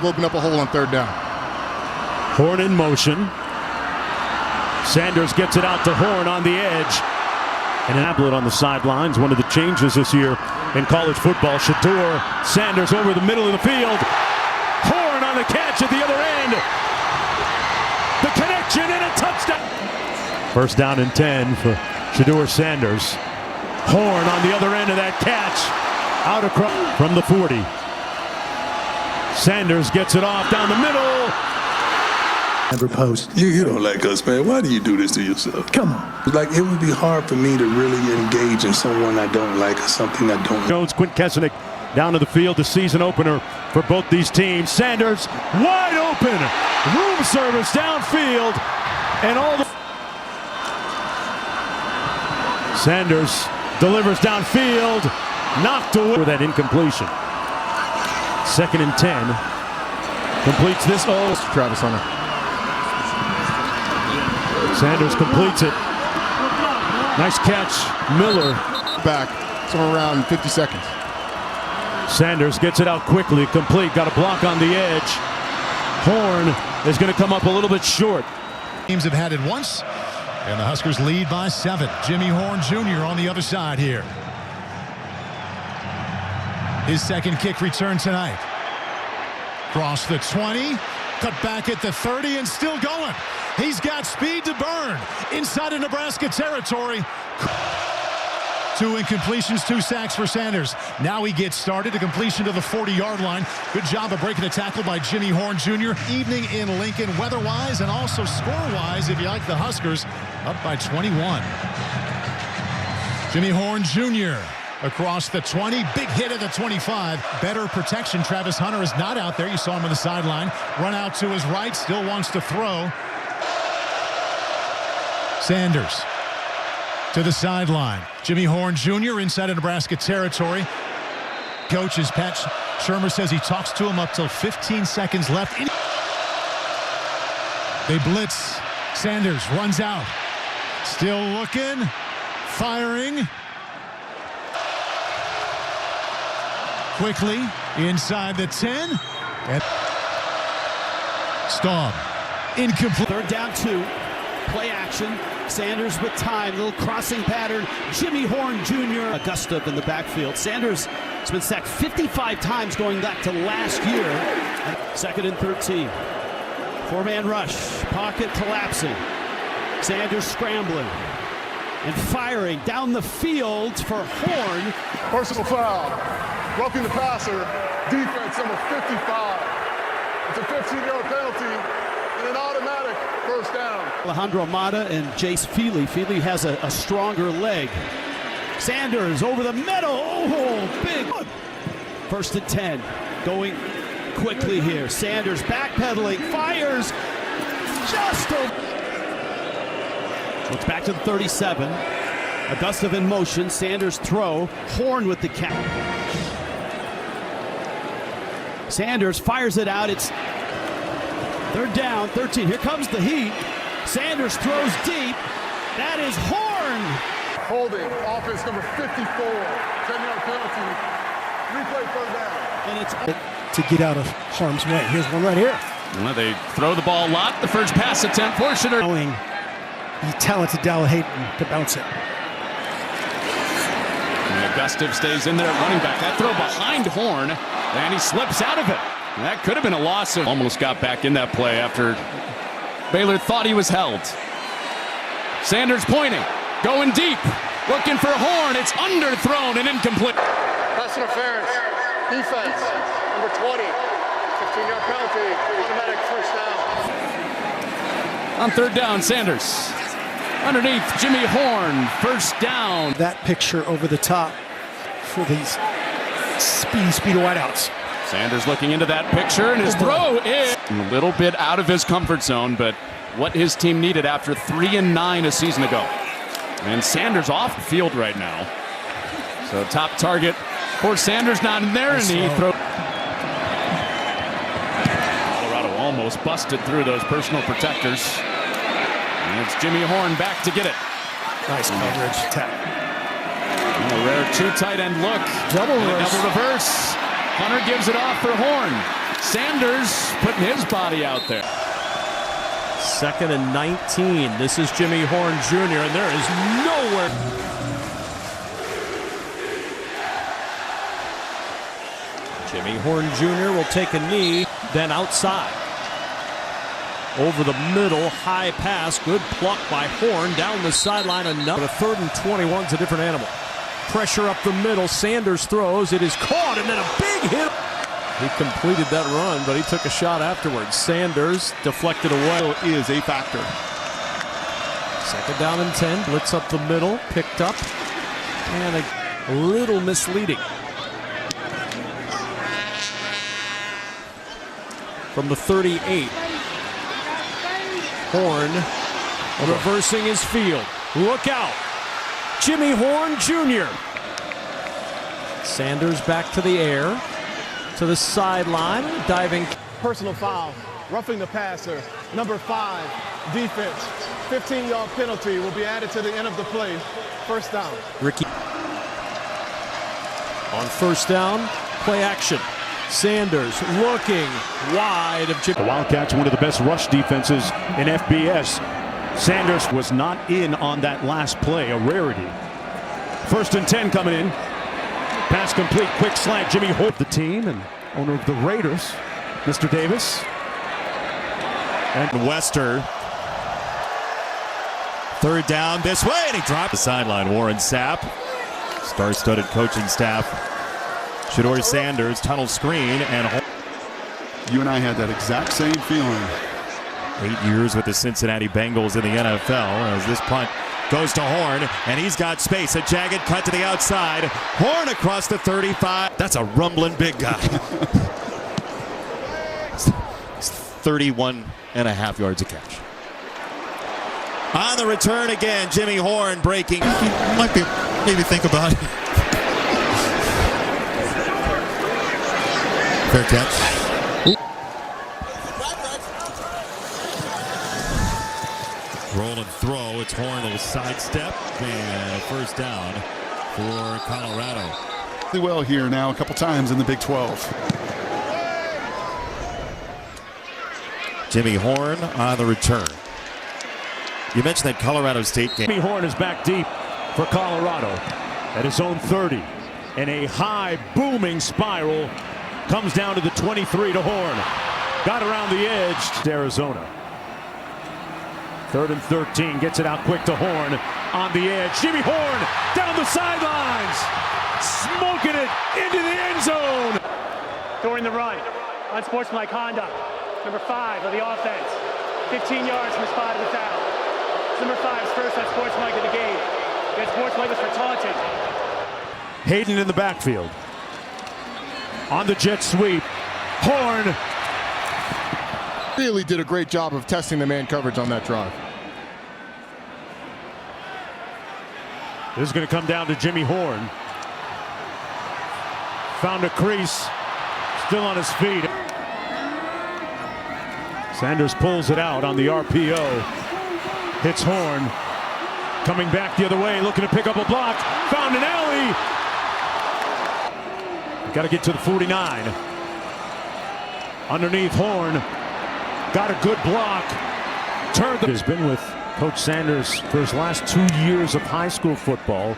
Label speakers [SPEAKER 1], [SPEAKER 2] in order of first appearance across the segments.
[SPEAKER 1] Open up a hole on third down.
[SPEAKER 2] Horn in motion. Sanders gets it out to Horn on the edge. And an tablet on the sidelines. One of the changes this year in college football. Shedeur Sanders over the middle of the field. Horn on the catch at the other end. The connection and a touchdown. First down and 10 for Shedeur Sanders. Horn on the other end of that catch. Out across from the 40. Sanders gets it off down the middle.
[SPEAKER 3] Never post.
[SPEAKER 4] You don't like us, man. Why do you do this to yourself?
[SPEAKER 3] Come on.
[SPEAKER 4] Like, it would be hard for me to really engage in someone I don't like or something I don't like.
[SPEAKER 2] Jones, Quint Kessenich down to the field, the season opener for both these teams. Sanders wide open. Room service downfield. And all the... Sanders delivers downfield. Knocked away for that incompletion. 2nd and 10. Completes this. Oh,
[SPEAKER 1] Travis Hunter.
[SPEAKER 2] Sanders completes it. Nice catch. Miller.
[SPEAKER 1] Back. Somewhere around 50 seconds.
[SPEAKER 2] Sanders gets it out quickly. Complete. Got a block on the edge. Horn is going to come up a little bit short.
[SPEAKER 5] Teams have had it once, and the Huskers lead by 7. Jimmy Horn Jr. on the other side here. His second kick return tonight. Cross the 20, cut back at the 30, and still going. He's got speed to burn inside of Nebraska territory. 2 incompletions, 2 sacks for Sanders. Now he gets started, a completion to the 40-yard line. Good job of breaking the tackle by Jimmy Horn Jr. Evening in Lincoln, weather-wise and also score-wise, if you like the Huskers, up by 21. Jimmy Horn Jr. across the 20, big hit at the 25. Better protection. Travis Hunter is not out there. You saw him on the sideline. Run out to his right, still wants to throw. Sanders to the sideline. Jimmy Horn Jr. inside of Nebraska territory. Coaches Pat Shermer says he talks to him up till 15 seconds left. They blitz. Sanders runs out. Still looking. Firing. Quickly inside the 10. And Staub. Incomplete.
[SPEAKER 6] 3rd down 2. Play action. Sanders with time. Little crossing pattern. Jimmy Horn Jr. Augusta in the backfield. Sanders has been sacked 55 times going back to last year. 2nd and 13. 4-man rush. Pocket collapsing. Sanders scrambling and firing down the field for Horn.
[SPEAKER 7] Personal foul. Roughing the passer. Defense number 55. It's a 15-yard penalty and an automatic first down.
[SPEAKER 6] Alejandro Amata and Jace Feely. Feely has a stronger leg. Sanders over the middle. Oh, big. 1st and 10. Going quickly here. Sanders backpedaling. Fires. Just over. Looks back to the 37. Augusta in motion. Sanders throw. Horn with the catch. Sanders fires it out. It's 3rd down, 13. Here comes the heat. Sanders throws deep. That is Horn.
[SPEAKER 7] Holding. Offense number 54. 10-yard penalty. Replay 3rd down.
[SPEAKER 6] And it's
[SPEAKER 3] To get out of harm's way. Here's one right here.
[SPEAKER 8] Well, they throw the ball a lot. The first pass attempt for Shedeur.
[SPEAKER 3] Allowing the talented Dalla Hayden to bounce it.
[SPEAKER 8] And Augusta stays in there at running back. That throw behind Horn, and he slips out of it. And that could have been a loss. Almost got back in that play after Baylor thought he was held. Sanders pointing, going deep, looking for Horn. It's underthrown and incomplete.
[SPEAKER 7] Pass interference. Defense number 20. 15-yard penalty. Automatic first down.
[SPEAKER 8] On 3rd down, Sanders. Underneath, Jimmy Horn. First down.
[SPEAKER 3] That picture over the top for these speedy wideouts.
[SPEAKER 8] Sanders looking into that picture, and his throw is a little bit out of his comfort zone, but what his team needed after 3-9 a season ago. And Sanders off the field right now. So top target for Sanders not in there, and he throws. Colorado almost busted through those personal protectors. And it's Jimmy Horn back to get it.
[SPEAKER 3] Nice coverage. Tap.
[SPEAKER 8] And a rare 2 tight end look.
[SPEAKER 3] Double
[SPEAKER 8] reverse. Hunter gives it off for Horn. Sanders putting his body out there.
[SPEAKER 6] 2nd and 19. This is Jimmy Horn Jr. and there is nowhere. Jimmy Horn Jr. will take a knee, then outside. Over the middle, high pass, good pluck by Horn, down the sideline, another. But a 3rd and 21's a different animal. Pressure up the middle, Sanders throws, it is caught, and then a big hit. He completed that run, but he took a shot afterwards. Sanders deflected away.
[SPEAKER 1] Is a factor.
[SPEAKER 6] 2nd down and 10, blitz up the middle, picked up, and a little misleading. From the 38. Horn reversing his field. Look out. Jimmy Horn Jr. Sanders back to the air. To the sideline. Diving.
[SPEAKER 7] Personal foul. Roughing the passer. Number 5. Defense. 15-yard penalty will be added to the end of the play. 1st down.
[SPEAKER 6] Ricky. On 1st down. Play action. Sanders looking wide of Jimmy.
[SPEAKER 2] The Wildcats, one of the best rush defenses in FBS. Sanders was not in on that last play, a rarity. 1st and 10 coming in. Pass complete, quick slant. Jimmy Holt, the team and owner of the Raiders, Mr. Davis. And
[SPEAKER 9] Wester. 3rd down this way, and he dropped the sideline. Warren Sapp, star-studded coaching staff. Shedeur Sanders, tunnel screen, and
[SPEAKER 1] You and I had that exact same feeling.
[SPEAKER 9] 8 years with the Cincinnati Bengals in the NFL as this punt goes to Horn, and he's got space. A jagged cut to the outside. Horn across the 35. That's a rumbling big guy. It's 31.5 yards a catch. On the return again, Jimmy Horn breaking.
[SPEAKER 5] Might be, maybe think about it. Fair catch.
[SPEAKER 9] Roll and throw. It's Horn, a little sidestep, and a 1st down for Colorado.
[SPEAKER 1] Really well here now a couple times in the Big 12.
[SPEAKER 9] Jimmy Horn on the return. You mentioned that Colorado State game.
[SPEAKER 2] Jimmy Horn is back deep for Colorado at his own 30. And a high booming spiral comes down to the 23 to Horn. Got around the edge to Arizona. 3rd and 13, gets it out quick to Horn on the edge. Jimmy Horn down the sidelines, smoking it into the end zone.
[SPEAKER 10] During the run, unsportsmanlike conduct. Number 5 of the offense, 15 yards from the spot of the foul. It's number 5's first unsportsmanlike of the game. That sportsmanlike was for taunting.
[SPEAKER 2] Hayden in the backfield. On the jet sweep, Horn.
[SPEAKER 1] Really did a great job of testing the man coverage on that drive.
[SPEAKER 2] This is going to come down to Jimmy Horn. Found a crease, still on his feet. Sanders pulls it out on the RPO. Hits Horn. Coming back the other way, looking to pick up a block. Found an alley. Got to get to the 49. Underneath Horn. Got a good block. Turned. Has been with Coach Sanders for his last 2 years of high school football.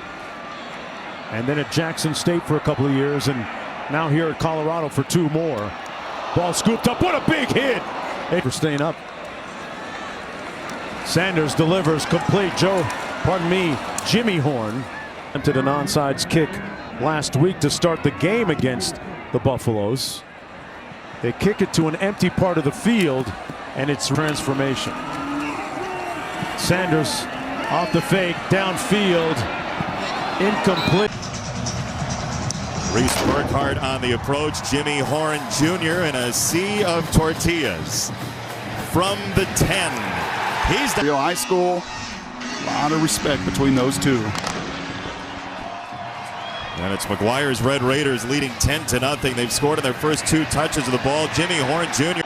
[SPEAKER 2] And then at Jackson State for a couple of years. And now here at Colorado for 2 more. Ball scooped up. What a big hit. For staying up. Sanders delivers complete. Jimmy Horn attempted an onside kick last week to start the game against the Buffaloes. They kick it to an empty part of the field, and it's transformation. Sanders off the fake, downfield, incomplete.
[SPEAKER 9] Reese Burkhardt on the approach. Jimmy Horn Jr. in a sea of tortillas. From the 10. He's the
[SPEAKER 1] Real high school. A lot of respect between those two.
[SPEAKER 9] And it's McGuire's Red Raiders leading 10-0. They've scored in their first 2 touches of the ball. Jimmy Horn Jr.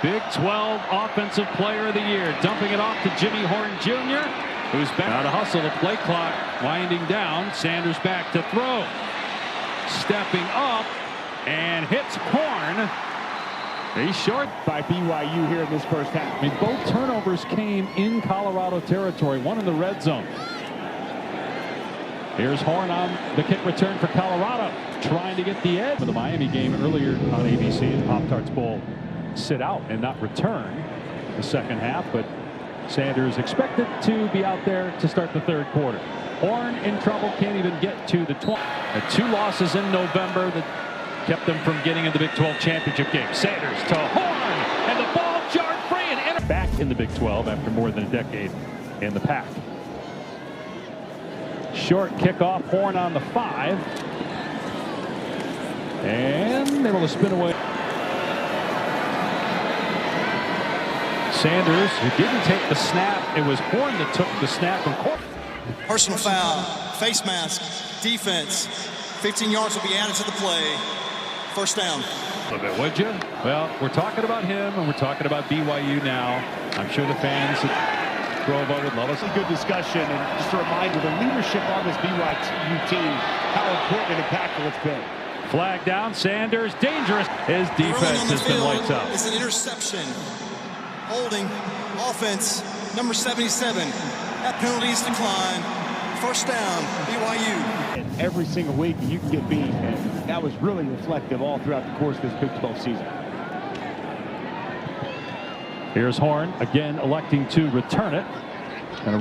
[SPEAKER 11] Big 12 Offensive Player of the Year. Dumping it off to Jimmy Horn Jr., who's back. Now to hustle, the play clock winding down. Sanders back to throw. Stepping up and hits Horn He's short by BYU here in this first half. I mean, both turnovers came in Colorado territory, one in the red zone. Here's Horn on the kick return for Colorado, trying to get the edge. For the Miami game earlier on ABC, and Pop-Tarts Bowl sit out and not return the second half, but Sanders expected to be out there to start the third quarter. Horn in trouble, can't even get to the 20. 2 losses in November that kept them from getting in the Big 12 championship game. Sanders to Horn, and the ball jarred free and back in the Big 12 after more than a decade in the pack. Short kickoff, Horn on the 5. And able to spin away. Sanders, who didn't take the snap. It was Horn that took the snap from court.
[SPEAKER 12] Personal foul, face mask, defense. 15 yards will be added to the play. First down.
[SPEAKER 11] A little bit, would you? Well, we're talking about him, and we're talking about BYU now. I'm sure the fans at Provo would love us.
[SPEAKER 13] A good discussion, and just a reminder, the leadership on this BYU team, how important and impactful it's been.
[SPEAKER 11] Flag down, Sanders, dangerous. His defense has been lights out.
[SPEAKER 12] It's an interception. Holding, offense, number 77. That penalty is declined. First down, BYU.
[SPEAKER 13] Every single week you can get beat, and that was really reflective all throughout the course of this Big 12 season.
[SPEAKER 11] Here's Horn, again electing to return it. And